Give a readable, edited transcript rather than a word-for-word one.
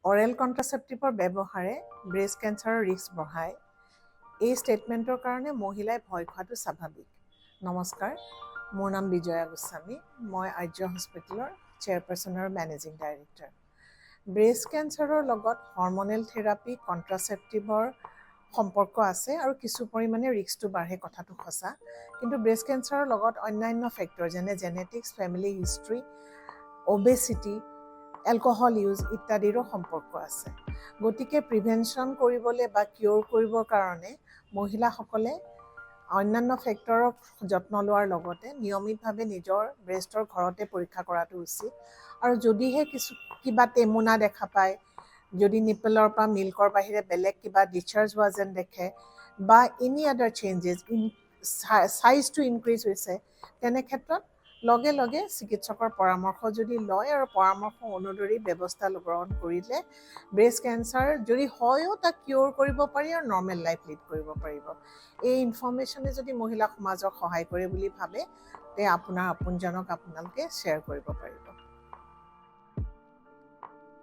Oral কণ্ট্ৰাচেপ্টিভৰ ব্যৱহাৰে breast কেঞ্চাৰৰ risk বঢ়ায়। এই ষ্টেটমেণ্টৰ কাৰণে মহিলাই ভয় খোৱাটো স্বাভাৱিক। নমস্কাৰ, মোৰ নাম বিজয়া গোস্বামী। মই আৰ্য হস্পিটেলৰ চেয়াৰপাৰ্চন আৰু মেনেজিং ডাইৰেক্টৰ। ব্ৰেষ্ট কেঞ্চাৰৰ লগত হৰমনেল থেৰাপি, কণ্ট্ৰাচেপ্টিভৰ সম্পৰ্ক আছে আৰু কিছু পৰিমাণে ৰিস্কটো বাঢ়ে, কথাটো সঁচা। কিন্তু ব্ৰেষ্ট কেঞ্চাৰৰ লগত অন্যান্য ফেক্টৰ যেনে genetics, family history, obesity, alcohol use ইত্যাদিৰো সম্পৰ্ক আছে। গতিকে প্ৰিভেনশ্যন কৰিবলৈ বা কিয়ৰ কৰিবৰ কাৰণে মহিলাসকলে অন্যান্য ফেক্টৰৰ যত্ন লোৱাৰ লগতে নিয়মিতভাৱে নিজৰ ব্ৰেষ্টৰ ঘৰতে পৰীক্ষা কৰাটো উচিত। আৰু যদিহে কিবা টেমুনা দেখা পায়, যদি নিপেলৰ পৰা মিল্কৰ বাহিৰে বেলেগ কিবা ডিচাৰ্জ হোৱা যেন দেখে বা এনি আদাৰ চেঞ্জেছ চাইজটো ইনক্ৰিজ হৈছে, তেনে ক্ষেত্ৰত লগে লগে চিকিৎসকৰ পৰামৰ্শ যদি লয় আৰু পৰামৰ্শ অনুসৰি ব্যৱস্থা গ্ৰহণ কৰিলে ব্ৰেষ্ট কেঞ্চাৰ যদি হয়ও তাক কিয়ৰ কৰিব পাৰি আৰু নৰ্মেল লাইফ লিড কৰিব পাৰিব। এই ইনফৰ্মেশ্যনে যদি মহিলা সমাজক সহায় কৰে বুলি ভাবে, তে আপোনাৰ আপোনজনক আপোনালোকে শ্বেয়াৰ কৰিব পাৰিব।